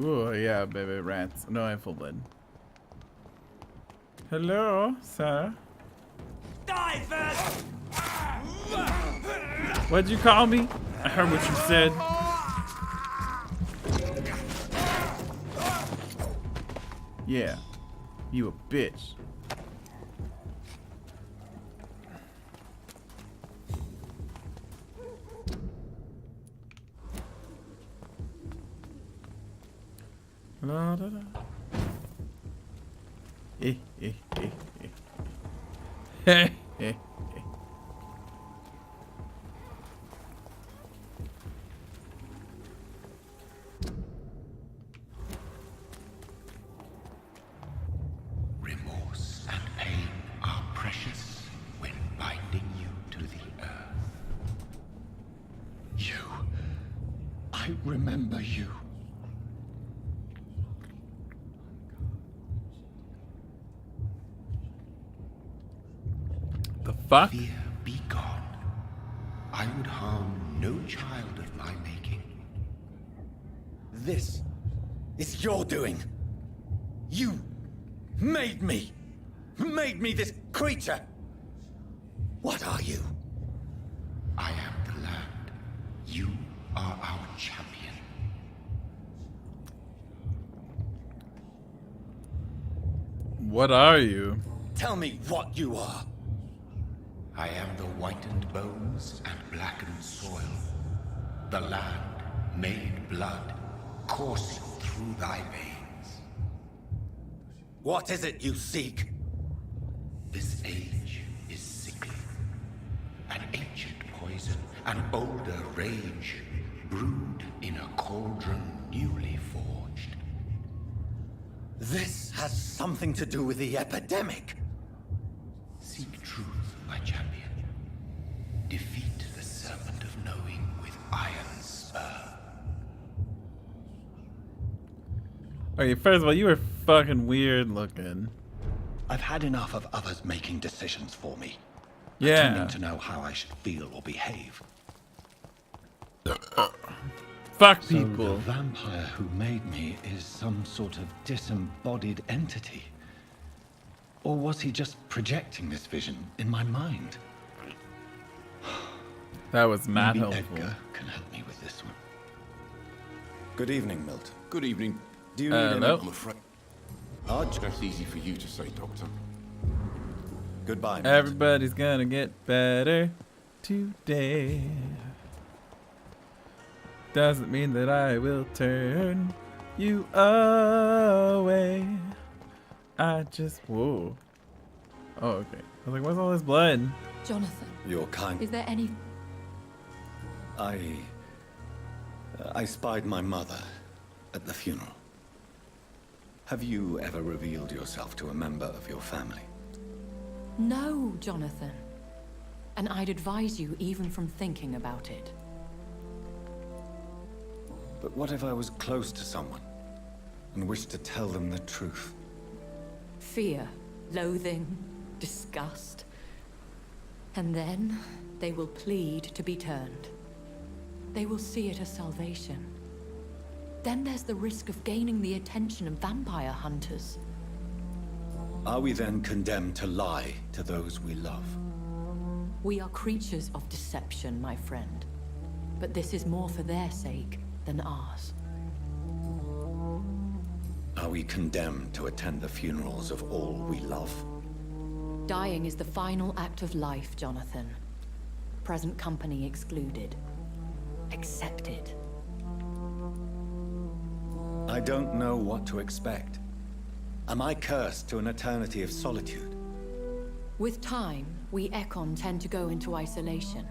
Ooh, yeah, baby rats. No, I'm full blood. Hello, sir. Die first! What'd you call me? I heard what you said. Yeah, you a bitch. La, da, da. Eh, eh, eh, eh. Eh, eh, eh. Remorse and pain are precious when binding you to the earth. You. I remember you. The fuck? Fear be gone. I would harm no child of my making. This is your doing. You made me. Made me this creature. What are you? I am the land. You are our champion. What are you? Tell me what you are. I am the whitened bones and blackened soil. The land made blood coursing through thy veins. What is it you seek? This age is sickly. An ancient poison, an older rage, brewed in a cauldron newly forged. This has something to do with the epidemic. Seek truth, my champion. Defeat the serpent of knowing with iron spur. Okay, first of all, you were fucking weird looking. I've had enough of others making decisions for me. Yeah. Pretending to know how I should feel or behave. Fuck So people. the vampire who made me is some sort of disembodied entity? Or was he just projecting this vision in my mind? That was mad Maybe helpful. Edgar can help me with this one. Good evening, Milt. Good evening. Do you need any... no. I'm afraid Arch? that's easy for you to say, Doctor. Goodbye, Milt. Everybody's gonna get better today. Doesn't mean that I will turn you away. I just... Whoa. Oh, okay. I was like, what's all this blood? Jonathan, You're kind. is there any... I spied my mother at the funeral. Have you ever revealed yourself to a member of your family? No, Jonathan. And I'd advise you even from thinking about it. But what if I was close to someone and wished to tell them the truth? Fear, loathing, disgust. And then they will plead to be turned. They will see it as salvation. Then there's the risk of gaining the attention of vampire hunters. Are we then condemned to lie to those we love? We are creatures of deception, my friend. But this is more for their sake than ours. Are we condemned to attend the funerals of all we love? Dying is the final act of life, Jonathan. Present company excluded. Accept it. I don't know what to expect. Am I cursed to an eternity of solitude? With time, we Ekon tend to go into isolation.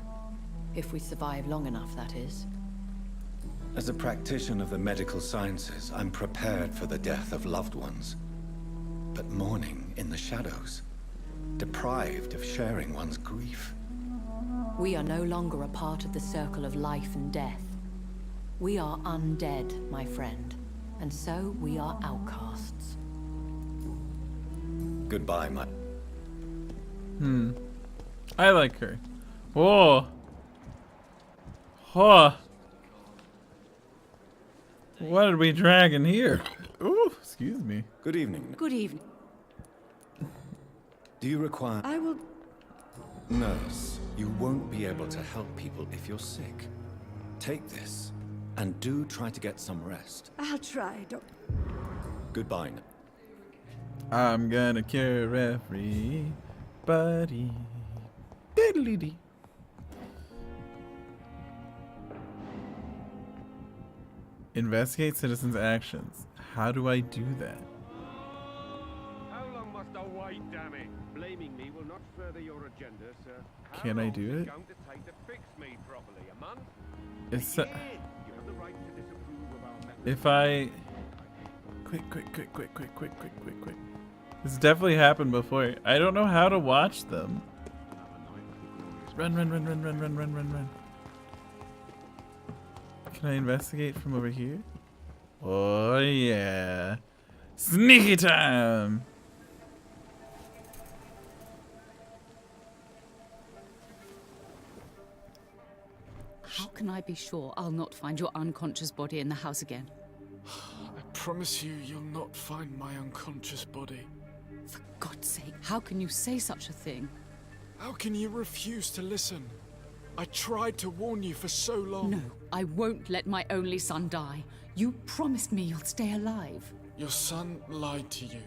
If we survive long enough, that is. As a practitioner of the medical sciences, I'm prepared for the death of loved ones. But mourning in the shadows, deprived of sharing one's grief. We are no longer a part of the circle of life and death. We are undead, my friend. And so we are outcasts. Goodbye, my... I like her. Whoa. Whoa. What are we dragging here? Ooh, excuse me. Good evening. Good evening. Do you require... I will... Nurse, you won't be able to help people if you're sick. Take this, and do try to get some rest. I'll try, Doctor. Goodbye. I'm gonna cure everybody. Diddly-dee. Investigate citizens' actions. How do I do that? How long must I wait, damn it? Blaming me will not further your agenda, sir. How Can I long do is it? going to take to fix me properly? A month? It's You have the right to disapprove of our methods. if I quick. This definitely happened before. I don't know how to watch them. Run. Can I investigate from over here? Oh yeah. Sneaky time! How can I be sure I'll not find your unconscious body in the house again? I promise you, you'll not find my unconscious body. For God's sake, how can you say such a thing? How can you refuse to listen? I tried to warn you for so long. No, I won't let my only son die. You promised me you'll stay alive. Your son lied to you,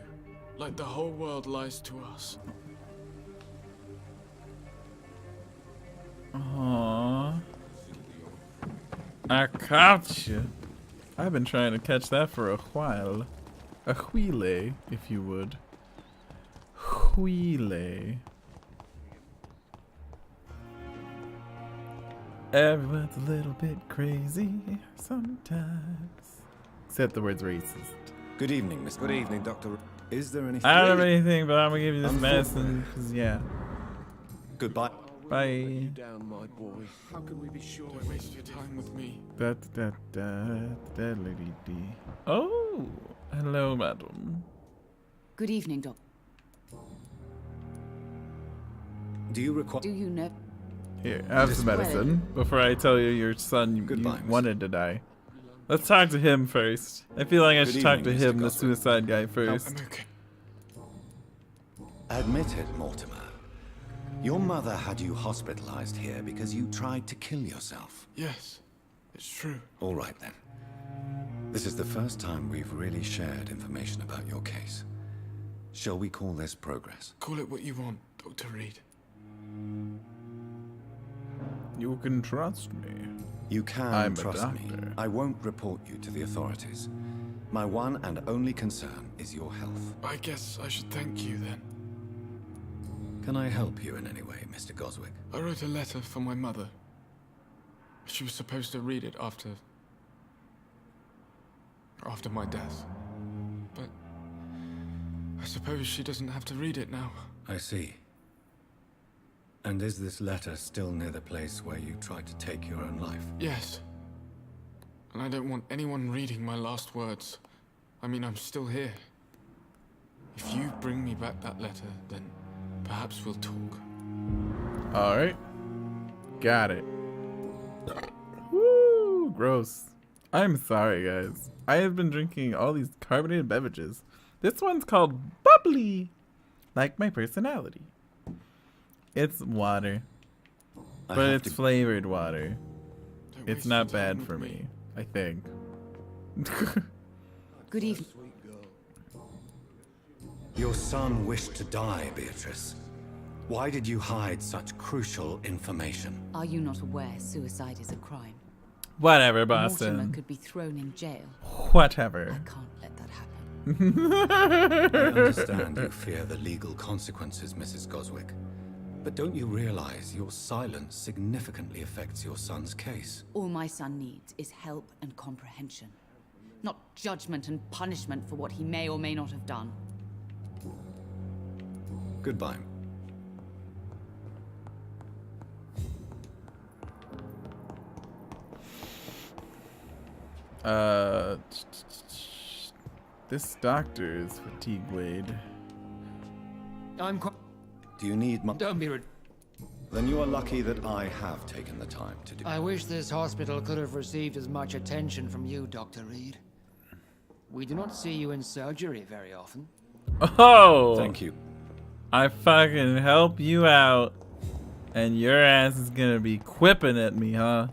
like the whole world lies to us. Aww. I caught you. I've been trying to catch that for a while. A wheelie, if you would. Wheelie. Everyone's a little bit crazy sometimes. Except the words racist. Good evening, Mr. Good evening, Doctor. Is there anything... I don't have anything, but I'm gonna give you this Unfortunate. medicine, because yeah. Goodbye. Bye. Down, my boy. How can we be sure? Don't waste your time with me. Lady D. Oh, hello, madam. Good evening, Doc. Do you require... Do you know? Here, have some medicine before I tell you your son you Goodbye, Miss. wanted to die. Let's talk to him first. I feel like I Good should talk to evening, him, Mr. the Gosling. suicide guy I'm first. okay. Admit it, Mortimer. Your mother had you hospitalized here because you tried to kill yourself. Yes, it's true. All right, then. This is the first time we've really shared information about your case. Shall we call this progress? Call it what you want, Dr. Reed. You can trust me. You can I'm a trust me. doctor. I won't report you to the authorities. My one and only concern is your health. I guess I should thank you then. Can I help you in any way, Mr. Goswick? I wrote a letter for my mother. She was supposed to read it after my death. But I suppose she doesn't have to read it now. I see. And is this letter still near the place where you tried to take your own life? Yes. And I don't want anyone reading my last words. I mean, I'm still here. If you bring me back that letter, then perhaps we'll talk. Alright. Got it. Woo! Gross. I'm sorry, guys. I have been drinking all these carbonated beverages. This one's called Bubbly. Like my personality. It's water. I But have it's to- flavored water. Don't It's waste not your time bad with for me, I think. Good evening. Your son wished to die, Beatrice. Why did you hide such crucial information? Are you not aware suicide is a crime? Whatever, Mortimer Boston. could be thrown in jail. Whatever. I can't let that happen. I understand you fear the legal consequences, Mrs. Goswick. But don't you realize your silence significantly affects your son's case? All my son needs is help and comprehension. Not judgment and punishment for what he may or may not have done. Goodbye. This doctor is fatigue Wade. I'm Do you need my... Don't be Then you are lucky that I have taken the time to do. I wish this hospital could have received as much attention from you, Dr. Reed. We do not see you in surgery very often. Oh! Thank you. I fucking help you out, and your ass is gonna be quipping at me, huh?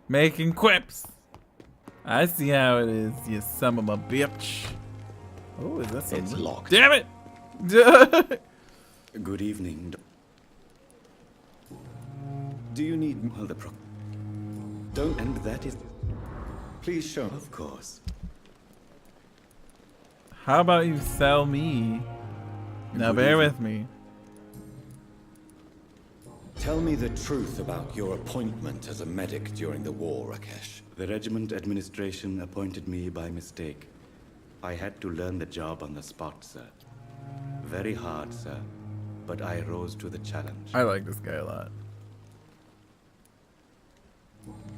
Making quips. I see how it is, you son of a bitch. Oh, is that something? It's locked. Damn it! Good evening. Do you need Don't, and that is... Please show... Of course. How about you sell me? Now bear with me. Tell me the truth about your appointment as a medic during the war, Rakesh. The regiment administration appointed me by mistake. I had to learn the job on the spot, sir. Very hard, sir. But I rose to the challenge. I like this guy a lot.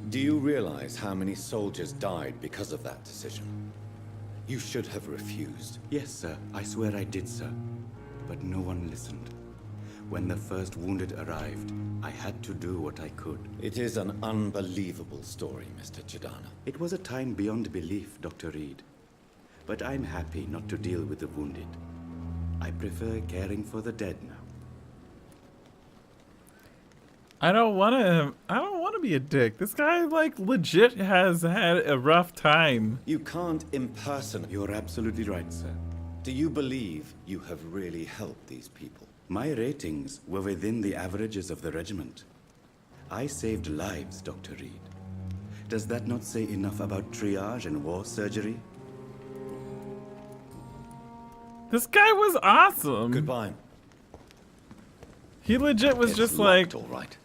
Do you realize how many soldiers died because of that decision? You should have refused. Yes, sir. I swear I did, sir. But no one listened. When the first wounded arrived, I had to do what I could. It is an unbelievable story, Mr. Chidana. It was a time beyond belief, Dr. Reed. But I'm happy not to deal with the wounded. I prefer caring for the dead now. I don't want to be a dick. This guy, like, legit has had a rough time. You can't impersonate. You're absolutely right, sir. Do you believe you have really helped these people? My ratings were within the averages of the regiment. I saved lives, Dr. Reed. Does that not say enough about triage and war surgery? This guy was awesome. Goodbye. He legit was It's just locked, like, all right.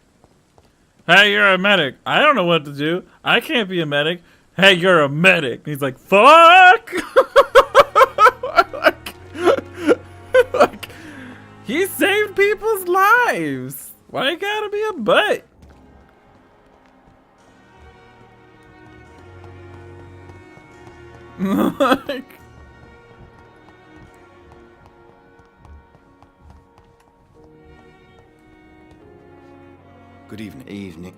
hey, you're a medic. I don't know what to do. I can't be a medic. Hey, you're a medic. And he's like, fuck! like, he saved people's lives. Why you gotta be a butt? Like... Good evening. Evening.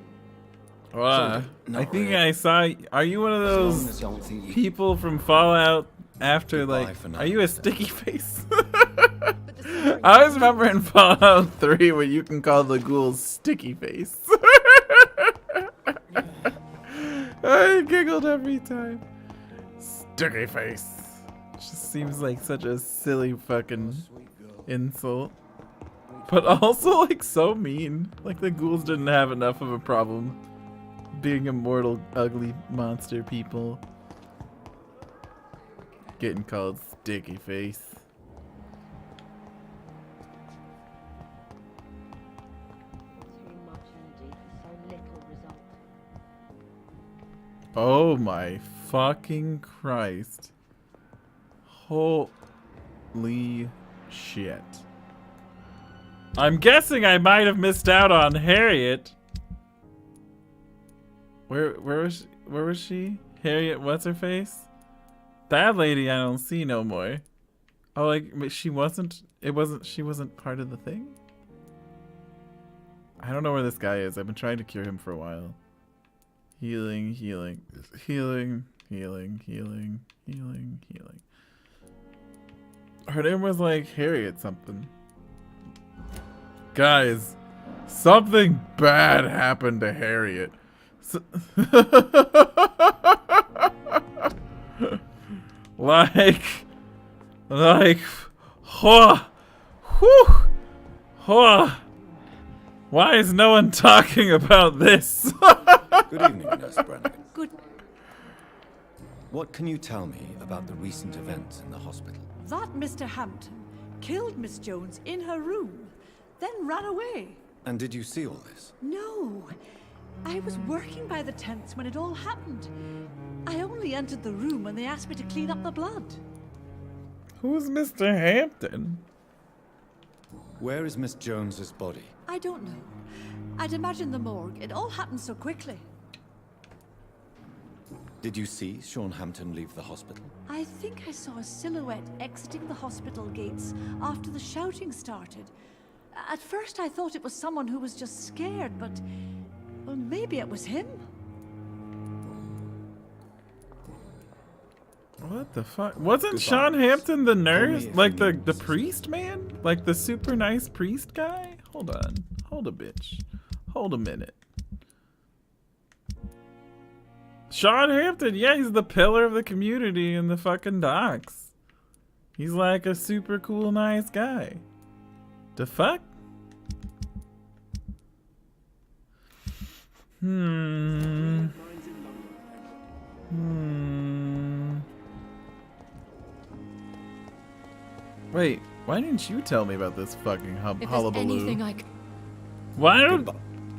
I think I saw. Are you one of those people from Fallout? After like, are you a sticky face? I always remember in Fallout 3 where you can call the ghouls sticky face. I giggled every time. Sticky face. Just seems like such a silly fucking insult. But also like so mean. Like the ghouls didn't have enough of a problem being immortal, ugly monster people. Getting called sticky face. Oh my fucking Christ. Holy shit. I'm guessing I might have missed out on Harriet. Where was she? Harriet, what's her face? That lady I don't see no more. Oh, like she wasn't part of the thing? I don't know where this guy is. I've been trying to cure him for a while. Healing, healing, healing, healing, healing, healing, healing. Her name was like Harriet something. Guys, something bad happened to Harriet. Like, why is no one talking about this? Good evening, Nurse Brannigan. Good. What can you tell me about the recent events in the hospital? That Mr. Hampton killed Miss Jones in her room, then ran away. And did you see all this? No. I was working by the tents when it all happened. I only entered the room when they asked me to clean up the blood. Who's Mr. Hampton? Where is Miss Jones's body? I don't know. I'd imagine the morgue. It all happened so quickly. Did you see Sean Hampton leave the hospital? I think I saw a silhouette exiting the hospital gates after the shouting started. At first I thought it was someone who was just scared, but... well, maybe it was him. What the fuck? Wasn't Sean Hampton the nurse? Like the priest man? Like the super nice priest guy? Hold on. Hold a bitch. Hold a minute. Sean Hampton, yeah, he's the pillar of the community in the fucking docks. He's like a super cool, nice guy. The fuck? Wait, why didn't you tell me about this fucking hullabaloo? Why don't...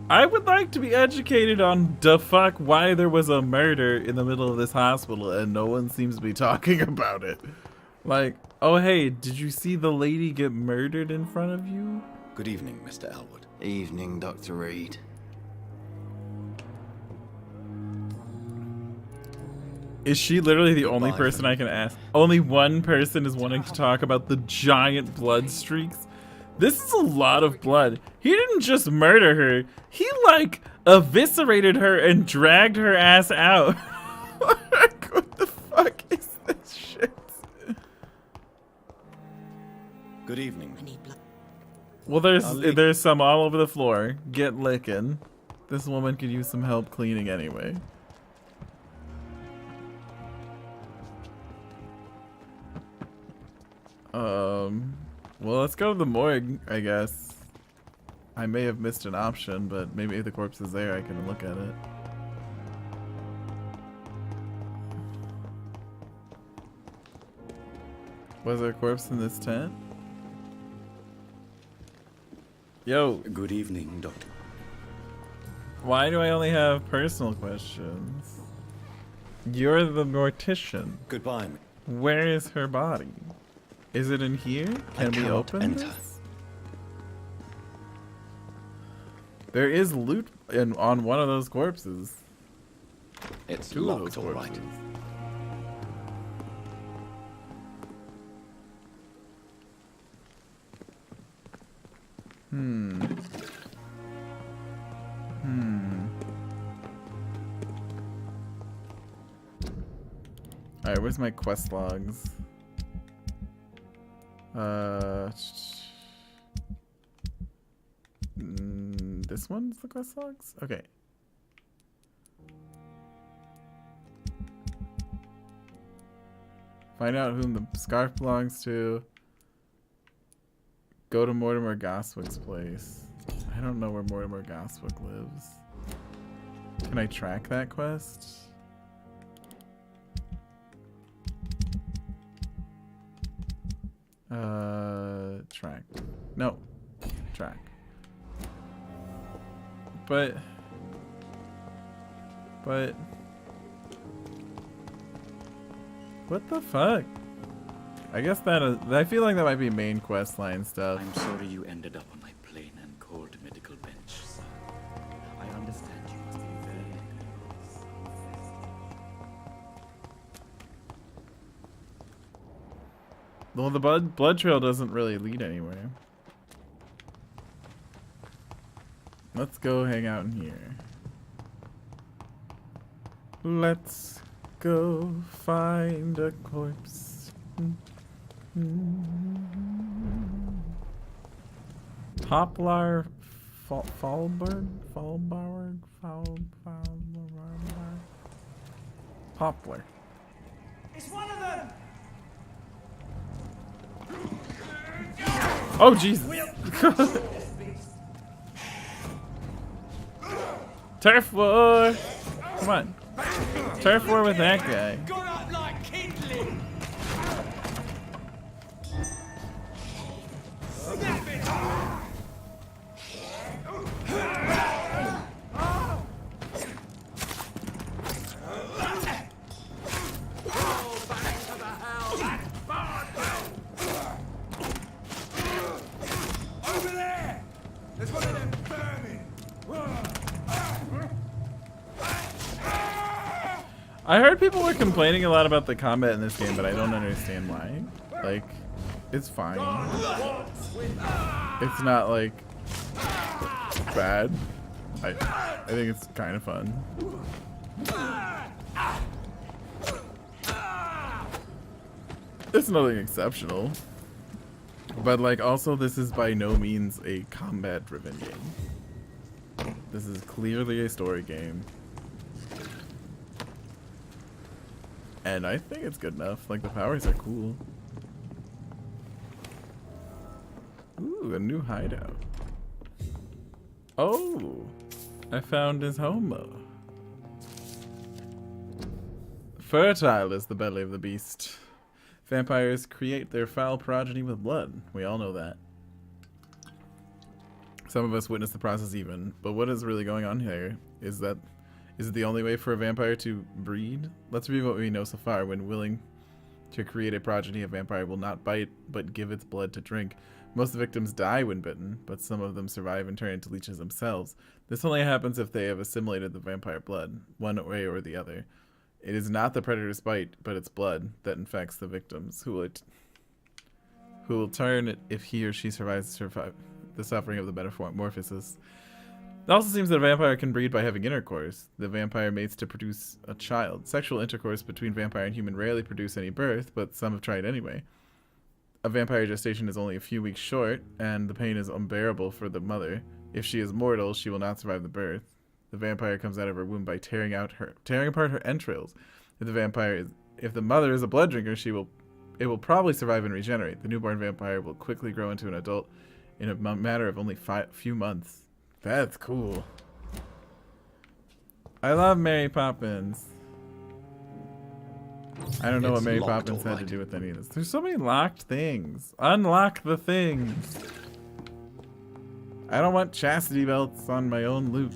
I would like to be educated on the fuck why there was a murder in the middle of this hospital and no one seems to be talking about it. Like, oh hey, did you see the lady get murdered in front of you? Good evening, Mr. Elwood. Evening, Dr. Reed. Is she literally the only person I can ask? Only one person is wanting to talk about the giant blood streaks? This is a lot of blood. He didn't just murder her. He, like, eviscerated her and dragged her ass out. What the fuck is this shit? Good evening. Well, there's some all over the floor. Get licking. This woman could use some help cleaning anyway. Well, let's go to the morgue, I guess. I may have missed an option, but maybe if the corpse is there, I can look at it. Was there a corpse in this tent? Yo. Good evening, Doctor. Why do I only have personal questions? You're the mortician. Goodbye. Where is her body? Is it in here? Can we open this? There is loot on one of those corpses. It's two locked, of those all right. corpses. Alright, where's my quest logs? This one's the quest logs? Okay. Find out whom the scarf belongs to. Go to Mortimer Goswick's place. I don't know where Mortimer Goswick lives. Can I track that quest? Track. No. Track. But... What the fuck? I guess that is... I feel like that might be main quest line stuff. I'm sorry you ended up on my plain and cold medical bench, sir. I understand you must be very nervous. Well, the blood trail doesn't really lead anywhere. Let's go hang out in here. Let's go find a corpse. Poplar Fallberg? Poplar. It's one of them! Oh, Jesus. Turf war! Come on. Turf war with that guy. Gone up like kindling! Snap it! Over there! There's one of them vermin! I heard people were complaining a lot about the combat in this game, but I don't understand why. Like, It's fine. It's not like bad. I think it's kind of fun. It's nothing exceptional. But like also this is by no means a combat driven game. This is clearly a story game. And I think it's good enough. Like the powers are cool. Ooh, a new hideout. Oh, I found his home. Fertile is the belly of the beast. Vampires create their foul progeny with blood. We all know that. Some of us witness the process even. But what is really going on here? Is it the only way for a vampire to breed? Let's review what we know so far. When willing to create a progeny, a vampire will not bite, but give its blood to drink. Most victims die when bitten, but some of them survive and turn into leeches themselves. This only happens if they have assimilated the vampire blood, one way or the other. It is not the predator's bite, but its blood that infects the victims, who will turn if he or she survives the suffering of the metamorphosis. It also seems that a vampire can breed by having intercourse. The vampire mates to produce a child. Sexual intercourse between vampire and human rarely produce any birth, but some have tried anyway. A vampire gestation is only a few weeks short, and the pain is unbearable for the mother. If she is mortal, she will not survive the birth. The vampire comes out of her womb by tearing apart her entrails. If the mother is a blood drinker, it will probably survive and regenerate. The newborn vampire will quickly grow into an adult in a matter of only few months. That's cool. I love Mary Poppins. I don't know what Mary Poppins had to do with any of this. There's so many locked things. Unlock the things. I don't want chastity belts on my own loot.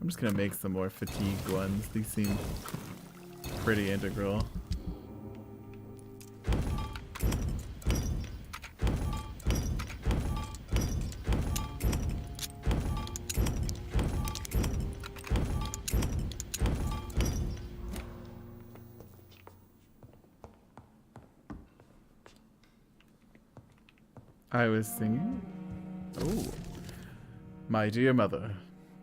I'm just gonna make some more fatigue ones. These seem pretty integral. I was singing. Oh. My dear mother,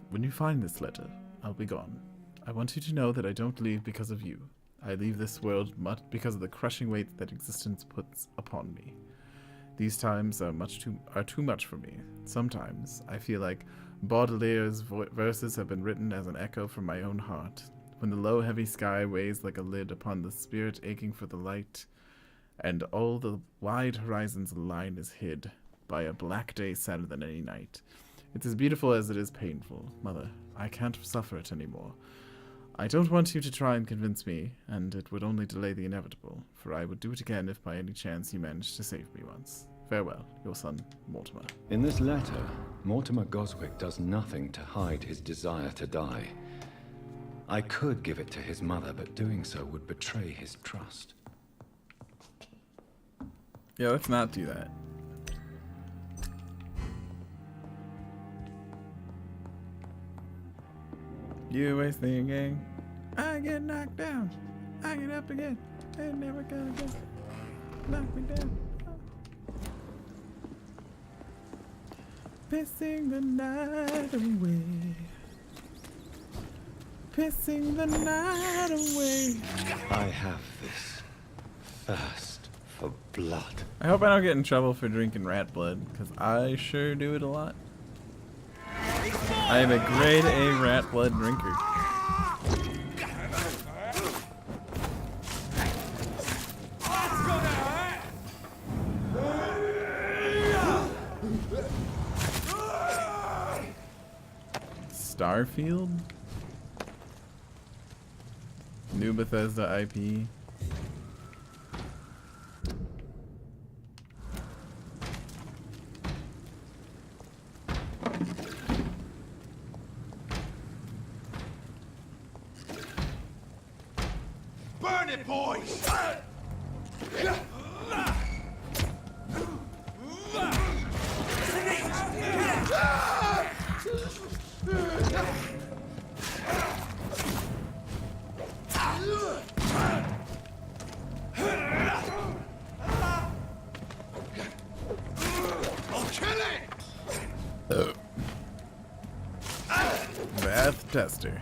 when you find this letter, I'll be gone. I want you to know that I don't leave because of you. I leave this world because of the crushing weight that existence puts upon me. These times are too much for me. Sometimes I feel like Baudelaire's verses have been written as an echo from my own heart. When the low, heavy sky weighs like a lid upon the spirit aching for the light, and all the wide horizon's line is hid by a black day sadder than any night. It's as beautiful as it is painful. Mother, I can't suffer it anymore. I don't want you to try and convince me, and it would only delay the inevitable, for I would do it again if by any chance you managed to save me once. Farewell, your son, Mortimer. In this letter, Mortimer Goswick does nothing to hide his desire to die. I could give it to his mother, but doing so would betray his trust. Yeah, let's not do that. You always thinking, I get knocked down, I get up again, ain't never gonna get knock me down. Pissing the night away, pissing the night away. I have this thirst for blood. I hope I don't get in trouble for drinking rat blood, because I sure do it a lot. I am a grade A rat blood drinker. Starfield? New Bethesda IP. Burn it, boys! Tester.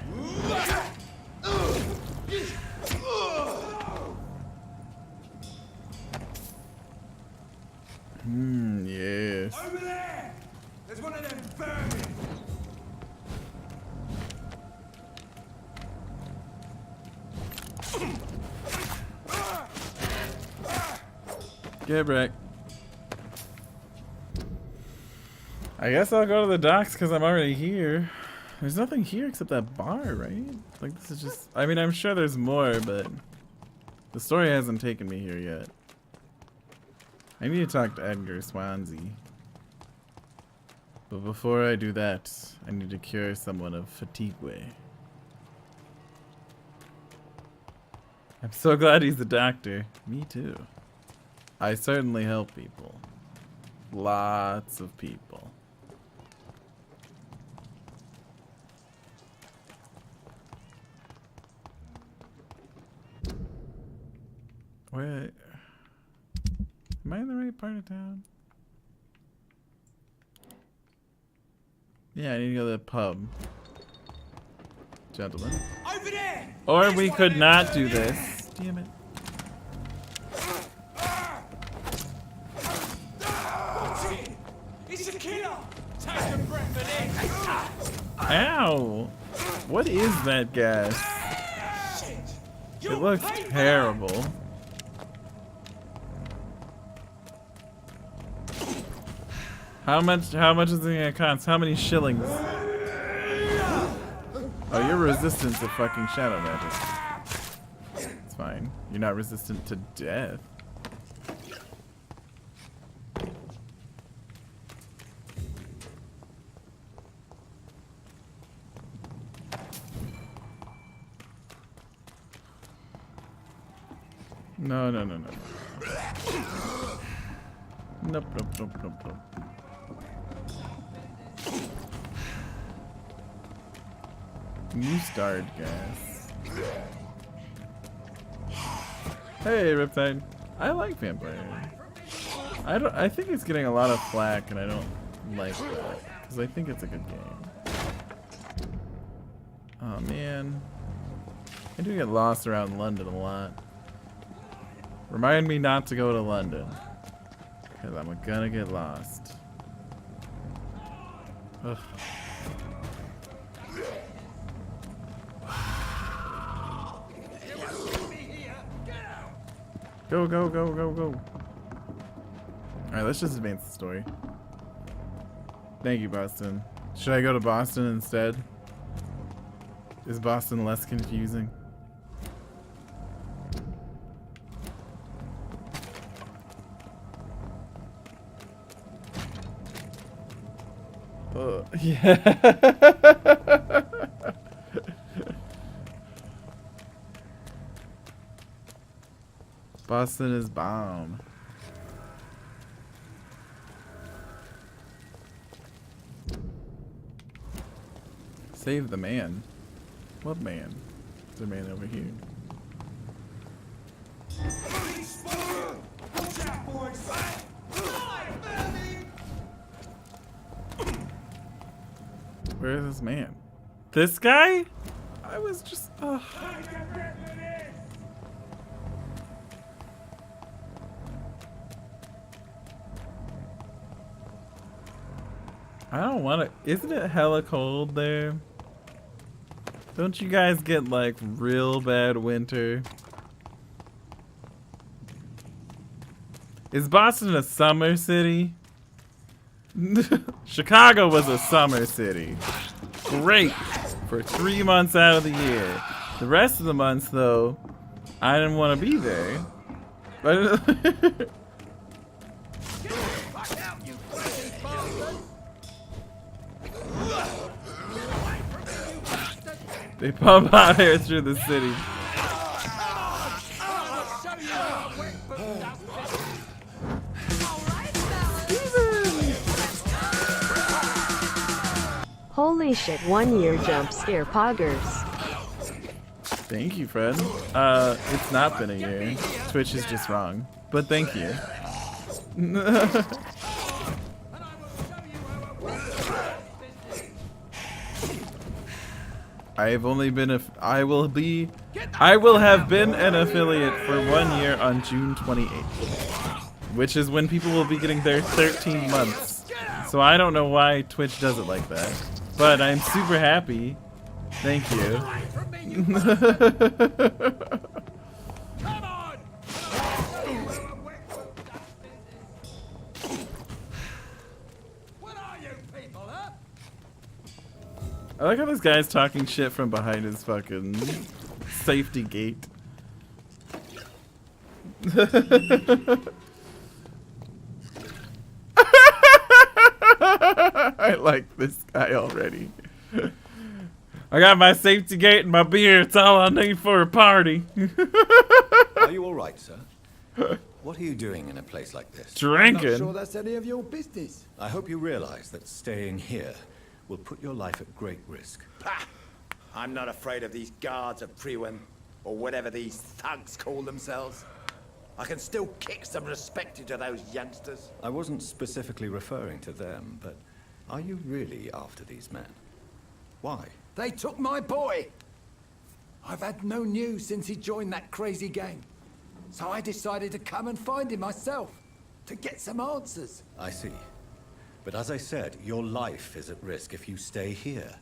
Yes. Over there! There's one of them vermin! Get wrecked. I guess I'll go to the docks because I'm already here. There's nothing here except that bar, right? Like, this is just... I mean, I'm sure there's more, but... the story hasn't taken me here yet. I need to talk to Edgar Swansea. But before I do that, I need to cure someone of fatigue. I'm so glad he's a doctor. Me too. I certainly help people. Lots of people. Wait. Am I in the right part of town? Yeah, I need to go to the pub. Gentlemen. Over there! Or we could not do this. Damn it. It's a killer! Take the breath of it! Ow! What is that gas? It looks terrible. How much is it gonna cost? How many shillings? Oh, you're resistant to fucking shadow magic. It's fine. You're not resistant to death. No. Nope. New starred gas. Hey, Riptide. I like Vampyr. I think it's getting a lot of flack, and I don't like that because I think it's a good game. Oh man, I do get lost around London a lot. Remind me not to go to London because I'm gonna get lost. Ugh. Go. Alright, let's just advance the story. Thank you, Boston. Should I go to Boston instead? Is Boston less confusing? Yeah. Boston is bomb. Save the man. What man? There's a man over here. Where is this man? This guy? I was just... I don't want to... Isn't it hella cold there? Don't you guys get like real bad winter? Is Boston a summer city? Chicago was a summer city. Great for 3 months out of the year. The rest of the months though, I didn't want to be there. But they pump hot air through the city. Holy shit, 1 year jump scare poggers. Thank you, Fred. It's not been a year. Twitch is just wrong. But thank you. I've only been I will have been an affiliate for 1 year on June 28th, which is when people will be getting their 13 months. So I don't know why Twitch does it like that, but I'm super happy. Thank you. I like how this guy's talking shit from behind his fucking safety gate. I like this guy already. I got my safety gate and my beer. It's all I need for a party. Are you all right, sir? What are you doing in a place like this? Drinking. I'm not sure that's any of your business. I hope you realize that staying here will put your life at great risk. Pah! I'm not afraid of these guards of Priwen, or whatever these thugs call themselves. I can still kick some respect into those youngsters. I wasn't specifically referring to them, but are you really after these men? Why? They took my boy! I've had no news since he joined that crazy gang. So I decided to come and find him myself, to get some answers. I see. But as I said, your life is at risk if you stay here.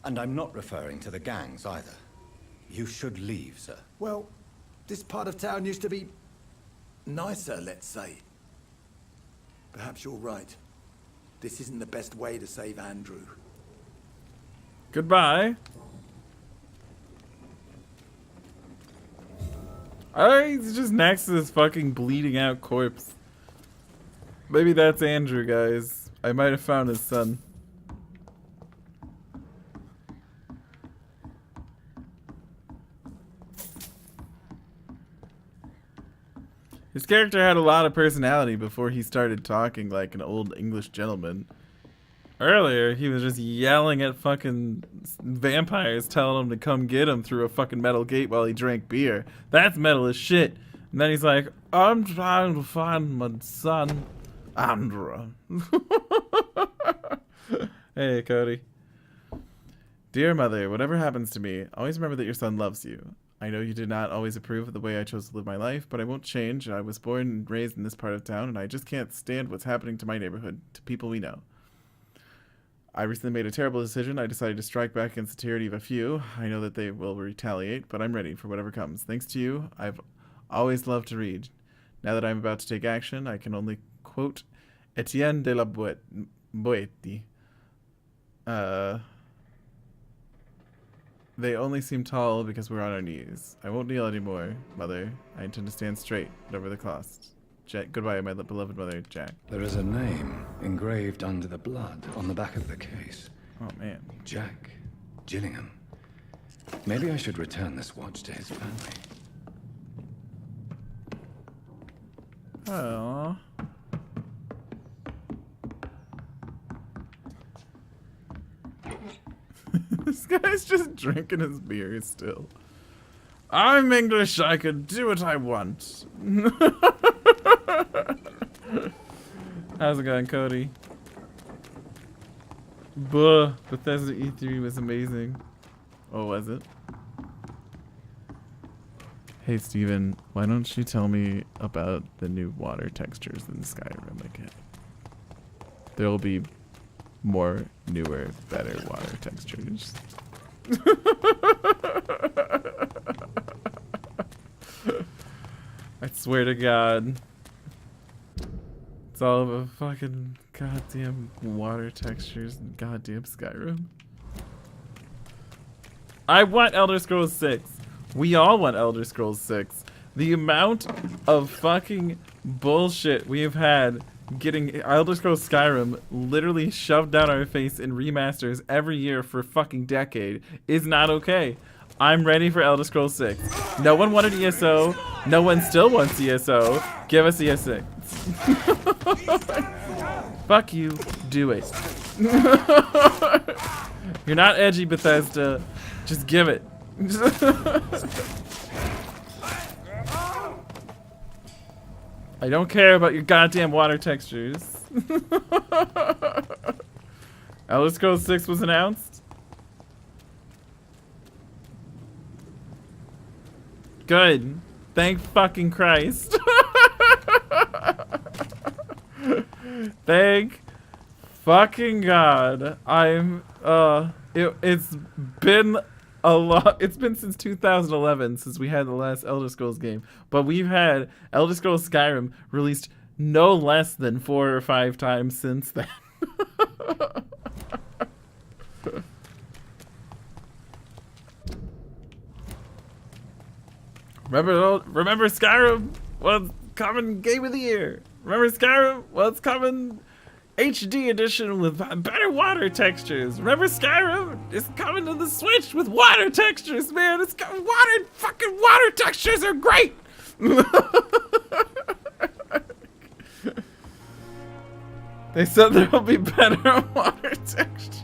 And I'm not referring to the gangs either. You should leave, sir. Well, this part of town used to be nicer, let's say. Perhaps you're right. This isn't the best way to save Andrew. Goodbye. He's just next to this fucking bleeding out corpse. Maybe that's Andrew, guys. I might have found his son. His character had a lot of personality before he started talking like an old English gentleman. Earlier, he was just yelling at fucking vampires, telling them to come get him through a fucking metal gate while he drank beer. That's metal as shit. And then he's like, I'm trying to find my son, Andrew. Hey, Cody. Dear mother, whatever happens to me, always remember that your son loves you. I know you did not always approve of the way I chose to live my life, but I won't change. I was born and raised in this part of town, and I just can't stand what's happening to my neighborhood, to people we know. I recently made a terrible decision. I decided to strike back against the tyranny of a few. I know that they will retaliate, but I'm ready for whatever comes. Thanks to you, I've always loved to read. Now that I'm about to take action, I can only quote Etienne de la Boétie. They only seem tall because we're on our knees. I won't kneel anymore, Mother. I intend to stand straight over the cost. Goodbye, my beloved mother, Jack. There is a name engraved under the blood on the back of the case. Oh, man. Jack Gillingham. Maybe I should return this watch to his family. Aww. This guy's just drinking his beer still. I'm English, I could do what I want. How's it going, Cody? Buh, Bethesda E3 was amazing. Oh, was it? Hey, Steven, why don't you tell me about the new water textures in Skyrim again? There'll be more, newer, better water textures. I swear to God. It's all about fucking goddamn water textures and goddamn Skyrim. I want Elder Scrolls 6. We all want Elder Scrolls 6. The amount of fucking bullshit we have had getting Elder Scrolls Skyrim literally shoved down our face in remasters every year for a fucking decade is not okay. I'm ready for Elder Scrolls 6. No one wanted ESO. No one still wants ESO. Give us ES6. Fuck you. Do it. You're not edgy, Bethesda. Just give it. I don't care about your goddamn water textures. Elder Scrolls 6 was announced. Good. Thank fucking Christ. Thank fucking God. It's been a lot. It's been since 2011 since we had the last Elder Scrolls game, but we've had Elder Scrolls Skyrim released no less than 4 or 5 times since then. Remember Skyrim? Well, it's coming Game of the Year. Remember Skyrim? Well, it's coming HD edition with better water textures. Remember Skyrim? It's coming to the Switch with water textures, man. It's got fucking water textures are great. They said there'll be better water textures.